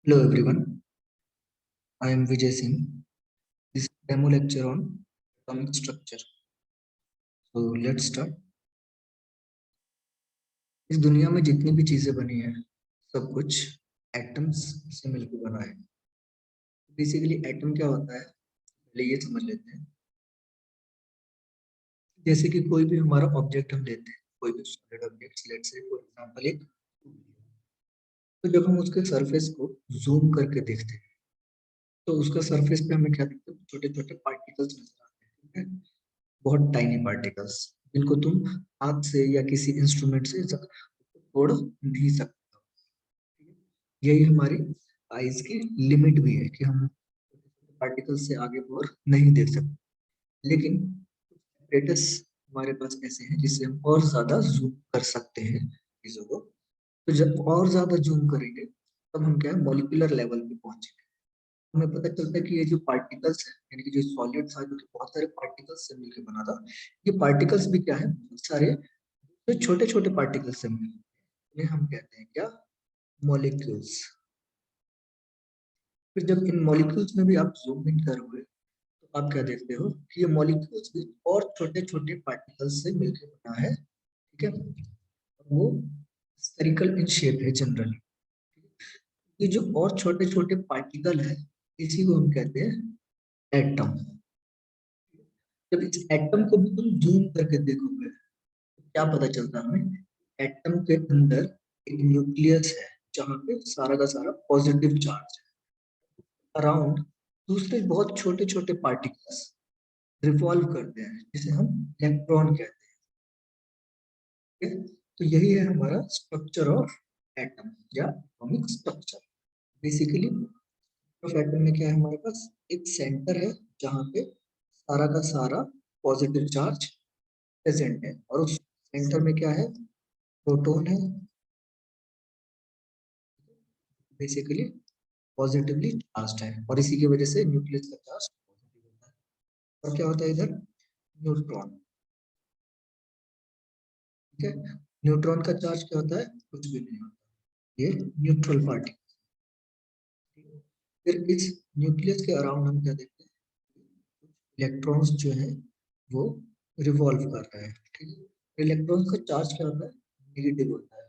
Hello everyone, I am Vijay Singh. This is demo lecture on atomic structure. So let's start. इस दुनिया में जितनी भी चीजें बनी है सब कुछ एटम्स से मिलकर बना है। बेसिकली एटम क्या होता है पहले ये समझ लेते हैं। जैसे कि कोई भी हमारा ऑब्जेक्ट हम लेते हैं, कोई भी solid object let's say for example एक, तो जब हम उसके सरफेस को जूम करके देखते हैं तो उसका सरफेस पे हमें क्या दिखता है, छोटे छोटे पार्टिकल्स नजर आते हैं। ठीक है, बहुत टाइनी पार्टिकल्स जिनको तुम हाथ से या किसी इंस्ट्रूमेंट से तोड़ नहीं सकते। यही हमारी आइज की लिमिट भी है कि हम पार्टिकल से आगे और नहीं देख सकते। लेकिन एपरेटस हमारे पास ऐसे हैं जिससे हम और ज्यादा जूम कर सकते हैं चीजों को। तो जब और ज्यादा जूम करेंगे तब हम क्या है मॉलिक्यूलर लेवल पे पहुंचेंगे। हमें पता चलता है कि ये जो पार्टिकल्स है यानी कि जो सॉलिड था जो कि बहुत सारे पार्टिकल्स से मिलकर बना था, ये पार्टिकल्स भी क्या है बहुत सारे जो छोटे छोटे पार्टिकल्स से मिलकर, इन्हें हम कहते हैं क्या, मॉलिक्यूल्स। फिर जब इन मॉलिक्यूल्स में भी आप जूम इन करोगे तो आप क्या देखते हो कि ये मॉलिक्यूल्स भी और छोटे छोटे पार्टिकल्स से मिलकर बना है। ठीक है, वो स्फेरिकल इन शेप है जनरली। ये जो और छोटे छोटे पार्टिकल है इसी को हम कहते हैं एटम। जब इस एटम को भी तुम जूम करके देखोगे तो क्या पता चलता है हमें, एटम के अंदर एक न्यूक्लियस है जहां पे सारा का सारा पॉजिटिव चार्ज है। अराउंड दूसरे बहुत छोटे छोटे पार्टिकल्स रिवॉल्व करते हैं जिसे हम इलेक्ट्रॉन कहते हैं। तो यही है हमारा स्ट्रक्चर ऑफ एटम या atomic structure. Basically of atom में क्या है, हमारे पास एक सेंटर है जहां पे सारा का सारा पॉजिटिव चार्ज प्रेजेंट है और उस सेंटर में क्या है, प्रोटॉन है, बेसिकली पॉजिटिवली चार्ज्ड है और इसी की वजह से न्यूक्लियस का चार्ज पॉजिटिव होता है। और क्या होता है इधर, न्यूट्रॉन। ठीक है, न्यूट्रॉन का चार्ज क्या होता है, कुछ भी नहीं होता, ये न्यूट्रल पार्टिकल। फिर इस न्यूक्लियस के अराउंड हम क्या देखते हैं, इलेक्ट्रॉन्स जो है वो रिवॉल्व कर रहे हैं। ठीक है, इलेक्ट्रॉन्स का चार्ज क्या होता है, नेगेटिव होता है।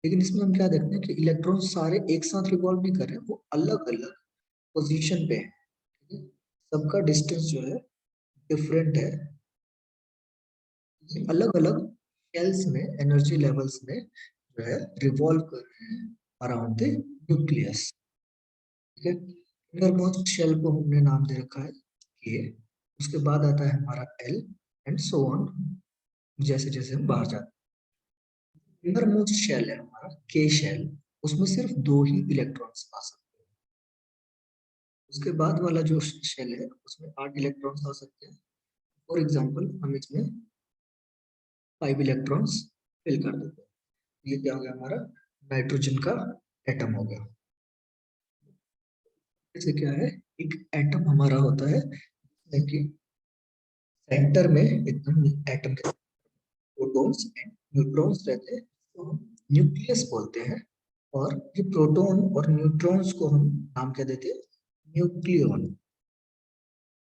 लेकिन इसमें हम क्या देखते हैं कि इलेक्ट्रॉन सारे एक साथ रिवॉल्व नहीं कर रहे हैं, वो अलग अलग पोजीशन पे है। ठीक है, सबका डिस्टेंस जो है डिफरेंट है, ये अलग अलग शेल्स में एनर्जी लेवल्स में जो है रिवॉल्व कर रहे हैं अराउंड द न्यूक्लियस। ठीक है, इनरमोस्ट शेल को हमने नाम दे रखा है के, उसके बाद आता है हमारा एल एंड सो ऑन, जैसे जैसे हम बाहर जाते हैं। इनरमोस्ट शेल है हमारा के शेल, उसमें सिर्फ दो ही इलेक्ट्रॉन्स आ सकते हैं। उसके बाद वाला जो शेल है उसमें 8 इलेक्ट्रॉन्स आ सकते हैं। फॉर एग्जाम्पल हम इसमें 5 इलेक्ट्रॉन्स फिल कर देते हैं। ये क्या हो गया हमारा, नाइट्रोजन का एटम हो गया। जैसे क्या है, एक एटम हमारा होता है जिसमें कि सेंटर में एकदम एटम के प्रोटॉन्स एंड न्यूट्रॉन्स रहते हैं, तो हम न्यूक्लियस बोलते हैं। और ये प्रोटॉन और न्यूट्रॉन्स को हम नाम क्या देते हैं, न्यूक्लियॉन,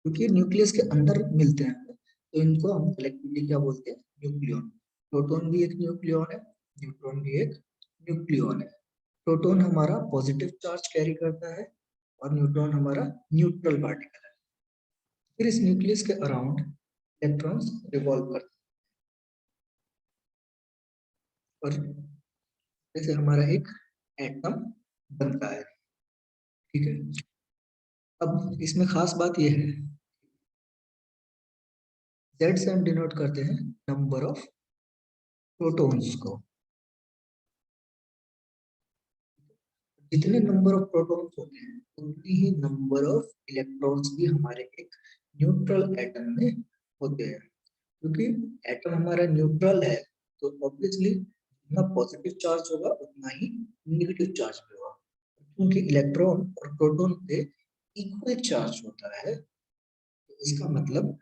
क्योंकि न्यूक्लियस के अंदर मिलते हैं तो इनको हम कलेक्टिवली क्या बोलते हैं, न्यूक्लियॉन। प्रोटॉन भी एक न्यूक्लियॉन है, न्यूट्रॉन भी एक न्यूक्लियॉन है। प्रोटॉन हमारा पॉजिटिव चार्ज कैरी करता है और न्यूट्रॉन हमारा न्यूट्रल पार्टिकल है। फिर इस न्यूक्लियस के अराउंड इलेक्ट्रॉन्स रिवॉल्व करते हैं और जैसे हमारा एक एटम बनता है। ठीक है, अब इसमें खास बात यह है, जेड से हम डिनोट करते हैं नंबर ऑफ प्रोटॉन्स को। जितने नंबर ऑफ प्रोटॉन्स होते हैं उतनी ही नंबर ऑफ इलेक्ट्रॉन्स भी हमारे एक न्यूट्रल एटम में होते हैं। क्योंकि एटम हमारा न्यूट्रल है तो ऑब्वियसली जितना पॉजिटिव चार्ज होगा उतना ही नेगेटिव चार्ज भी होगा। क्योंकि इलेक्ट्रॉन और प्रोटॉन पे इक्वल चार्ज होता है, तो इसका मतलब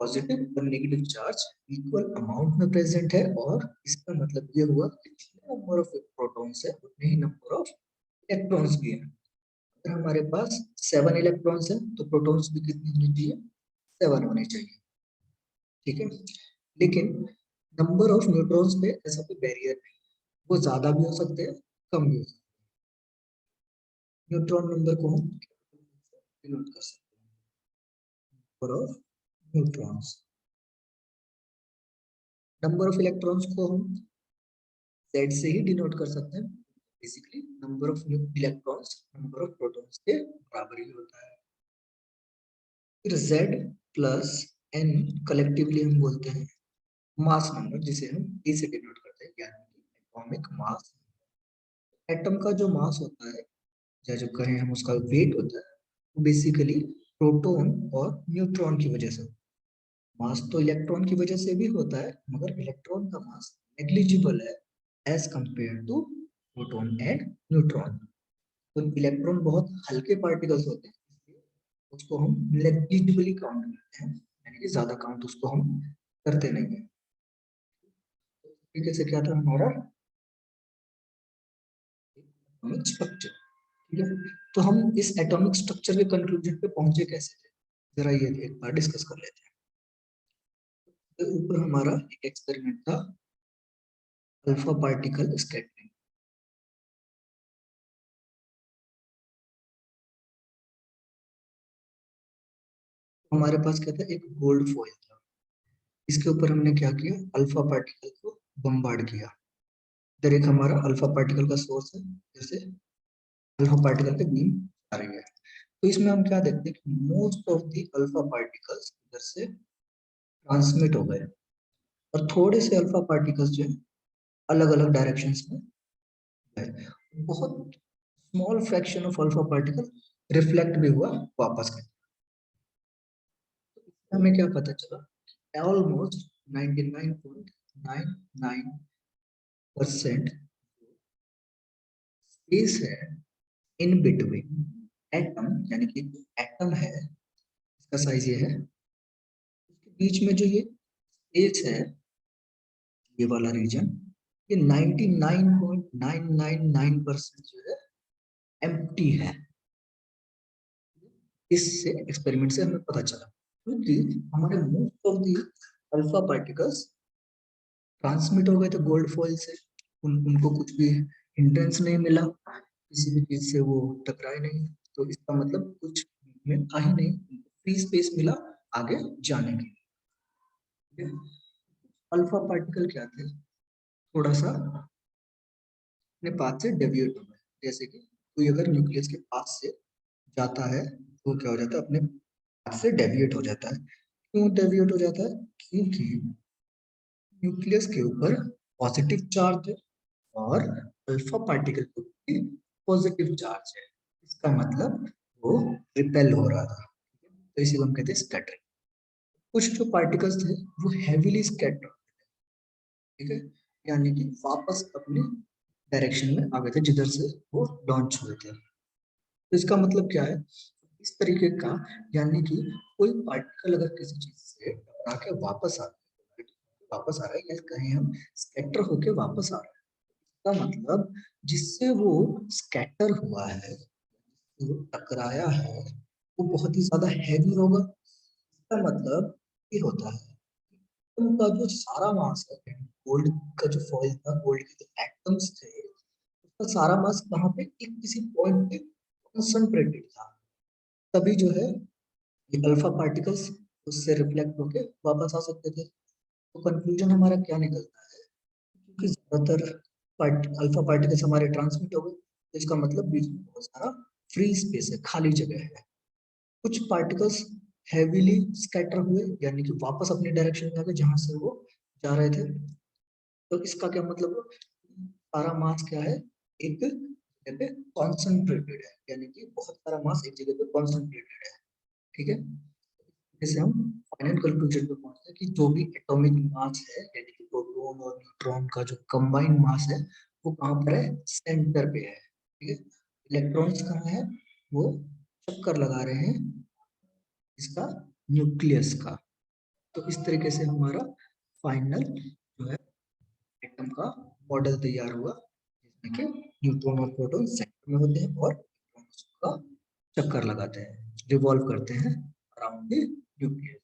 पॉजिटिव और नेगेटिव चार्ज इक्वल अमाउंट में प्रेजेंट है। और इसका मतलब ये हुआ कि जितने नंबर ऑफ प्रोटॉन्स है उतने ही नंबर ऑफ इलेक्ट्रॉन्स भी है। अगर हमारे पास 7 इलेक्ट्रॉन्स है तो प्रोटॉन्स भी कितने होने चाहिए? 7 होने चाहिए, ठीक है। लेकिन नंबर ऑफ न्यूट्रॉन्स पे ऐसा कोई बैरियर नहीं, वो ज्यादा भी हो सकते हैं, कम भी हो सकते हैं। न्यूट्रॉन नंबर को हम डिनोट कर सकते हैं, number of neutrons. Number of electrons को हम Z से ही डिनोट कर सकते हैं। Basically number of electrons number of protons के बराबर ही होता है। फिर Z प्लस N कलेक्टिवली हम बोलते हैं मास नंबर, जिसे हम ए से डिनोट करते हैं, यानी कि एटॉमिक मास। एटम का जो मास होता है या जो कहें हम उसका वेट होता है, वो बेसिकली प्रोटॉन और न्यूट्रॉन की वजह से। मास तो इलेक्ट्रॉन की वजह से भी होता है, मगर इलेक्ट्रॉन का मास नेग्लिजिबल है as compared to proton and neutron. तो इलेक्ट्रॉन बहुत हल्के पार्टिकल्स होते हैं, इसलिए उसको हम नेग्लिजिबली काउंट करते हैं, यानी कि ज्यादा काउंट उसको हम करते नहीं है। ठीक है, से क्या था हमारा एटॉमिक स्ट्रक्चर, ठीक है। तो हम इस एटॉमिक स्ट्रक्चर के कंक्लूजन पे पहुंचे कैसे थे, जरा ये एक बार डिस्कस कर लेते हैं। तो ऊपर हमारा एक एक्सपेरिमेंट था, अल्फा पार्टिकल स्कैटरिंग। हमारे पास क्या था, एक गोल्ड फॉइल था, इसके ऊपर हमने क्या किया, अल्फा पार्टिकल को बम्बार्ड किया। इधर एक हमारा अल्फा पार्टिकल का सोर्स है, जैसे अल्फा पार्टिकल पे बीम आ रही है। तो इसमें हम क्या देखते हैं कि most of the alpha particles इधर से ट्रांसमिट हो गए, और थोड़े से अल्फा पार्टिकल्स जो है अलग अलग डायरेक्शंस में गए। बहुत small fraction of alpha particle reflect भी हुआ वापस के। हमें क्या पता चला, ऑलमोस्ट 99.99% स्पेस है इन बिटवीन एटम, यानी कि एटम है इसका साइज ये है, उसके बीच में जो ये स्पेस है, ये वाला रीजन, ये 99.999% जो है एम्प्टी है। इससे एक्सपेरिमेंट से हमें पता चला, क्योंकि हमारे most of the alpha particles transmit हो गए थे गोल्ड फॉइल से, उनको कुछ भी हिंड्रेंस नहीं मिला, किसी भी चीज से वो टकराए नहीं, तो इसका मतलब कुछ में आ ही नहीं, फ्री स्पेस मिला आगे जाने के लिए। अल्फा पार्टिकल क्या थे, थोड़ा सा अपने पाथ से डेविएट हो गए, जैसे कि कोई अगर न्यूक्लियस के पास से जाता है तो क्या हो जाता है, अपने पाथ से डेविएट हो जाता है। क्यों डेविएट हो जाता है, क्योंकि न्यूक्लियस के ऊपर पॉजिटिव चार्ज है और अल्फा पार्टिकल के ऊपर पॉजिटिव चार्ज है, इसका मतलब वो रिपेल हो रहा था, तो इसी को हम कहते हैं स्कैटरिंग। कुछ जो पार्टिकल्स थे वो हेवीली स्कैटर, ठीक है, यानी कि वापस अपने डायरेक्शन में आ गए थे जिधर से वो लॉन्च हुए थे। तो इसका मतलब क्या है, इस तरीके का, यानी कि कोई पार्टिकल अगर किसी चीज से टकरा के वापस आ रहा है, या कहीं हम स्कैटर होके वापस आ रहा है, इसका मतलब जिससे वो स्कैटर हुआ है, जो टकराया है, वो बहुत ही ज्यादा हैवी होगा। इसका मतलब ये होता है उनका जो सारा मास है, गोल्ड का जो फॉइल था, गोल्ड के जो एटम्स थे, उसका सारा मास कहाँ पे, एक किसी पॉइंट पे कंसंट्रेटेड था। तभी जो है ये अल्फा पार्टिकल्स उससे रिफ्लेक्ट होके वापस आ सकते थे। तो कंक्लूजन हमारा क्या निकलता है, क्योंकि ज्यादातर अल्फा पार्टिकल्स हमारे ट्रांसमिट हो गए, तो इसका मतलब बीच में बहुत सारा फ्री स्पेस है, खाली जगह है। कुछ पार्टिकल्स हैवीली स्कैटर हुए, यानी कि वापस अपने डायरेक्शन में आ गए जहां से वो जा रहे थे। तो इसका क्या मतलब हुआ? सारा मास क्या है, एक जगह पे कॉन्सेंट्रेटेड है, यानी कि बहुत सारा मास एक जगह पे कॉन्सेंट्रेटेड है, ठीक है। जैसे हम फाइनल कंक्लूजन पे पहुंचते हैं कि जो भी एटॉमिक मास है, यानी कि प्रोटॉन और न्यूट्रॉन का जो कंबाइंड मास है, वो कहाँ पर है, सेंटर पे है, ठीक है। इलेक्ट्रॉन्स कहाँ है, वो चक्कर लगा रहे हैं इसका, न्यूक्लियस का। तो इस तरीके से हमारा फाइनल जो है एटम का मॉडल तैयार हुआ, जिसमें कि न्यूट्रॉन और प्रोटॉन सेंटर में होते हैं और इलेक्ट्रॉन उसका चक्कर लगाते हैं, रिवॉल्व करते हैं अराउंड द न्यूक्लियस।